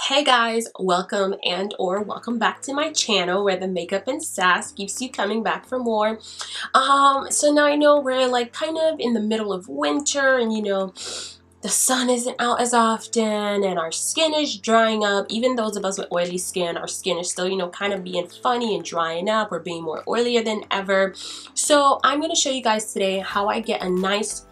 Hey guys, welcome or welcome back to my channel where the makeup and sass keeps you coming back for more. So now I know we're like kind of in the middle of winter and the sun isn't out as often and our skin is drying up. Even those of us with oily skin, our skin is still kind of being funny and drying up or being more oilier than ever. So I'm going to show you guys today how I get a nice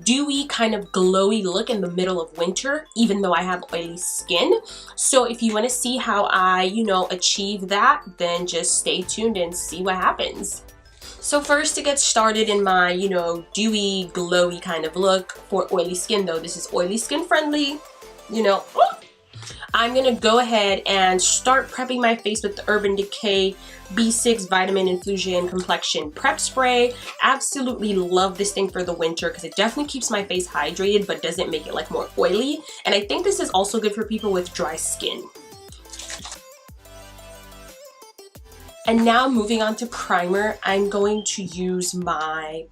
dewy kind of glowy look in the middle of winter, even though I have oily skin. So if you want to see how I achieve that, then just stay tuned and see what happens. So first, to get started in my dewy glowy kind of look for oily skin, though this is oily skin friendly, I'm gonna go ahead and start prepping my face with the Urban Decay B6 Vitamin Infusion Complexion Prep Spray. Absolutely love this thing for the winter because it definitely keeps my face hydrated but doesn't make it like more oily. And I think this is also good for people with dry skin. And now moving on to primer, I'm going to use my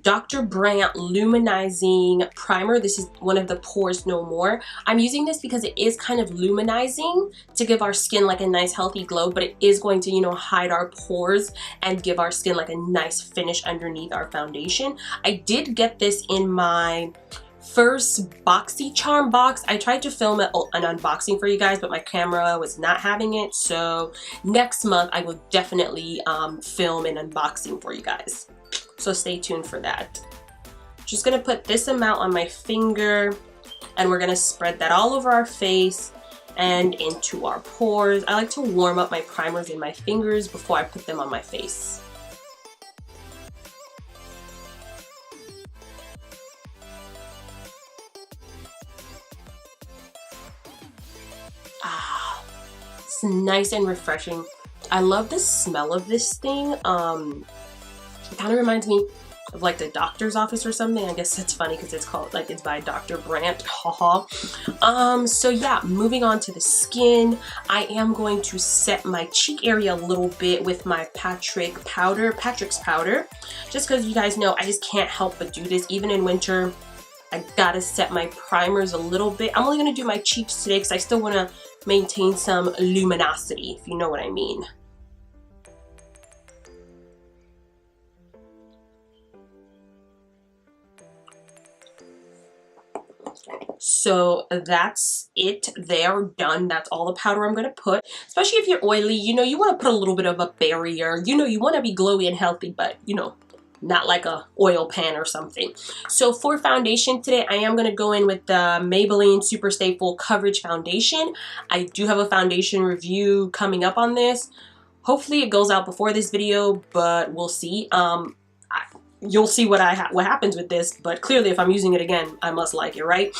Dr. Brandt Luminizing Primer. This is one of the Pores No More. I'm using this because it is kind of luminizing to give our skin like a nice healthy glow, but it is going to hide our pores and give our skin like a nice finish underneath our foundation. I did get this in my first BoxyCharm box. I tried to film an unboxing for you guys, but my camera was not having it. So next month I will definitely film an unboxing for you guys. So stay tuned for that. Just gonna put this amount on my finger and we're gonna spread that all over our face and into our pores. I like to warm up my primers in my fingers before I put them on my face. It's nice and refreshing. I love the smell of this thing. It kind of reminds me of like the doctor's office or something. I guess that's funny because it's called it's by Dr. Brandt. Haha. So yeah, moving on to the skin, I am going to set my cheek area a little bit with my Patrick's powder, just because you guys know I just can't help but do this even in winter. I gotta set my primers a little bit. I'm only gonna do my cheeks today because I still want to maintain some luminosity, if you know what I mean. So that's it. They're done. That's all the powder I'm going to put. Especially if you're oily, you want to put a little bit of a barrier. You want to be glowy and healthy, but not like a oil pan or something. So for foundation today, I am going to go in with the Maybelline SuperStay Full Coverage Foundation. I do have a foundation review coming up on this. Hopefully it goes out before this video, but we'll see. You'll see what happens with this, but clearly if I'm using it again, I must like it, right?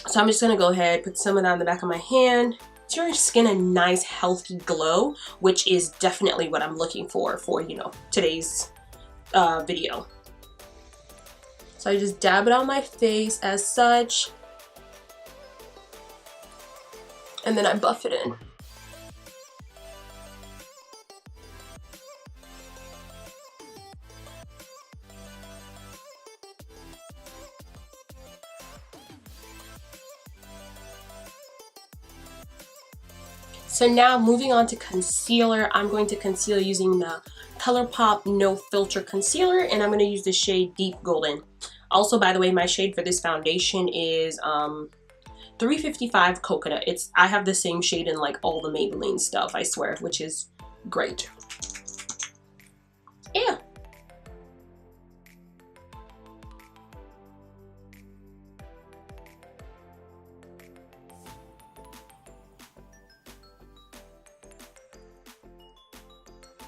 So I'm just gonna go ahead, put some of that on the back of my hand. Give your skin a nice healthy glow, which is definitely what I'm looking for today's video. So I just dab it on my face as such, and then I buff it in. So now moving on to concealer, I'm going to conceal using the ColourPop No Filter Concealer, and I'm going to use the shade Deep Golden. Also, by the way, my shade for this foundation is 355 Coconut. I have the same shade in like all the Maybelline stuff, I swear, which is great. Yeah.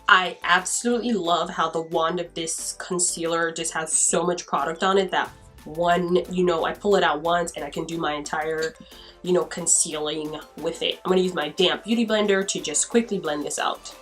I absolutely love how the wand of this concealer just has so much product on it that I pull it out once and I can do my entire, concealing with it. I'm going to use my damp beauty blender to just quickly blend this out.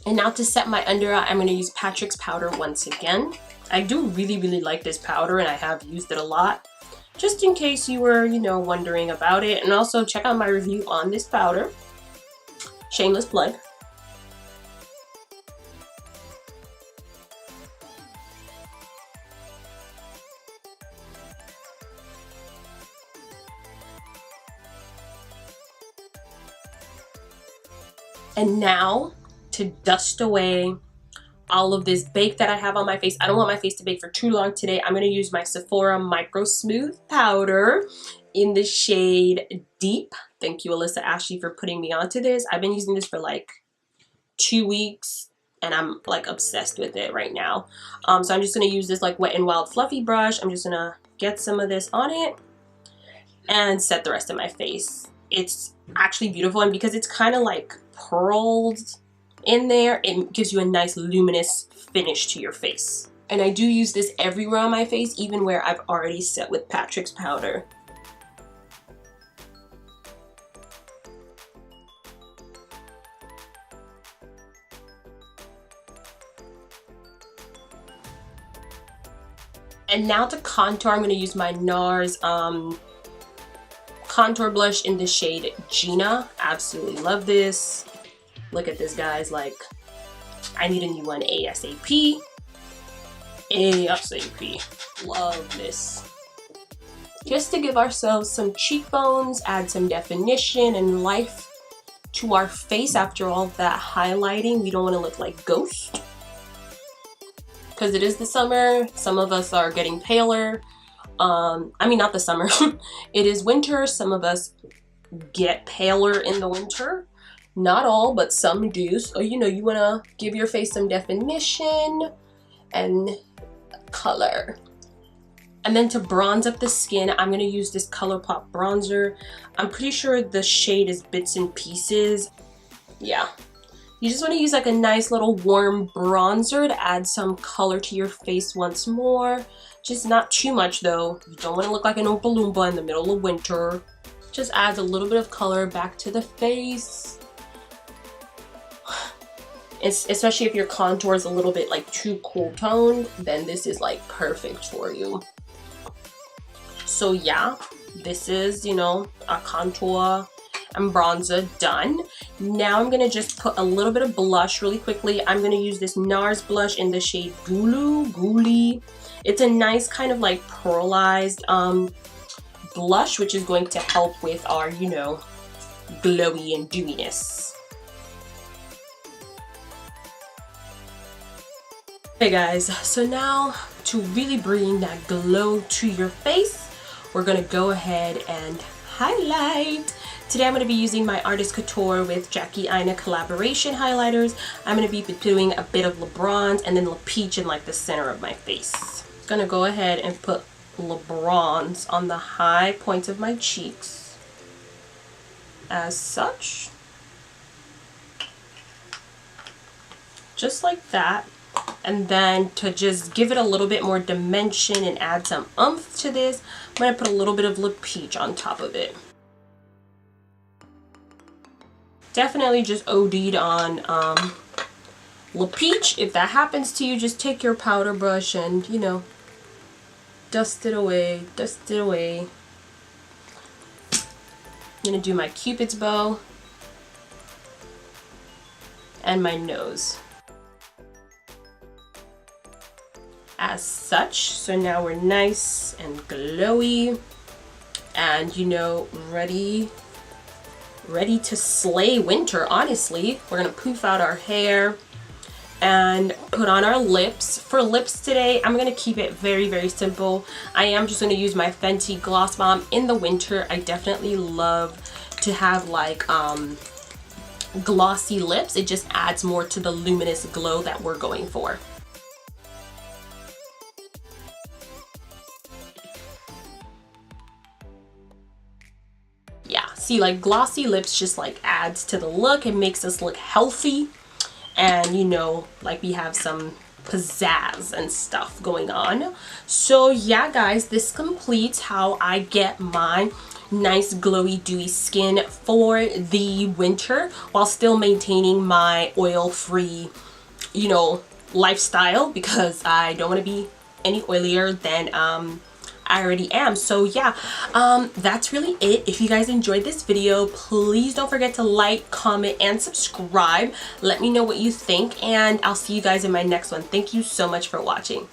And now to set my under eye, I'm going to use Patrick's powder once again. I do really like this powder and I have used it a lot. just in case you were, you know, wondering about it. And also check out my review on this powder. Shameless plug. And now to dust away all of this bake that I have on my face. I don't want my face to bake for too long today. I'm going to use my Sephora MicroSmooth powder in the shade Deep. Thank you, Alyssa Ashley, for putting me onto this. I've been using this for like 2 weeks and I'm like obsessed with it right now. So I'm just going to use this like Wet n Wild fluffy brush. I'm just going to get some of this on it and set the rest of my face. It's actually beautiful, and because it's kind of like pearled in there, it gives you a nice luminous finish to your face. And I do use this everywhere on my face, even where I've already set with Patrick's powder. And now to contour, I'm going to use my Nars contour blush in the shade Gineah. Absolutely love this. Look at this, guys. Like, I need a new one ASAP. ASAP. Love this. Just to give ourselves some cheekbones, add some definition and life to our face after all that highlighting. We don't want to look like ghosts. Because it is the summer. Some of us are getting paler. I mean, not the summer. It is winter. Some of us get paler in the winter. Not all, but some do. So, you know, you want to give your face some definition and color. And then to bronze up the skin, I'm going to use this ColourPop bronzer. I'm pretty sure the shade is Bits and Pieces. Yeah. You just want to use like a nice little warm bronzer to add some color to your face once more. Just not too much though. You don't want to look like an Oompa Loompa in the middle of winter. Just adds a little bit of color back to the face. Especially if your contour is a little bit like too cool toned, then this is like perfect for you. So yeah, this is, you know, a contour and bronzer done. Now I'm gonna just put a little bit of blush really quickly. I'm gonna use this Nars blush in the shade Gully. It's a nice kind of like pearlized blush, which is going to help with our, you know, glowy and dewiness. Hey guys, so now to really bring that glow to your face, we're gonna go ahead and highlight. Today I'm going to be using my Artist Couture with Jackie Aina collaboration highlighters. I'm going to be doing a bit of Le Bronze and then Le Peach in like the center of my face. I'm going to go ahead and put Le Bronze on the high points of my cheeks. As such. Just like that. And then to just give it a little bit more dimension and add some oomph to this, I'm going to put a little bit of Le Peach on top of it. Definitely just OD'd on Le Peach. If that happens to you, just take your powder brush and, you know, dust it away, dust it away. I'm gonna do my Cupid's bow and my nose. As such, so now we're nice and glowy and, you know, ready to slay winter. Honestly, we're gonna poof out our hair and put on our lips. For lips today, I'm gonna keep it very, very simple. I am just gonna use my Fenty Gloss Bomb. In the winter, I definitely love to have like glossy lips. It just adds more to the luminous glow that we're going for. See, like glossy lips just like adds to the look. It makes us look healthy and, you know, like we have some pizzazz and stuff going on. So yeah guys, this completes how I get my nice glowy dewy skin for the winter while still maintaining my oil-free, you know, lifestyle, because I don't want to be any oilier than I already am. So yeah, that's really it. If you guys enjoyed this video, please don't forget to like, comment, and subscribe. Let me know what you think, and I'll see you guys in my next one. Thank you so much for watching.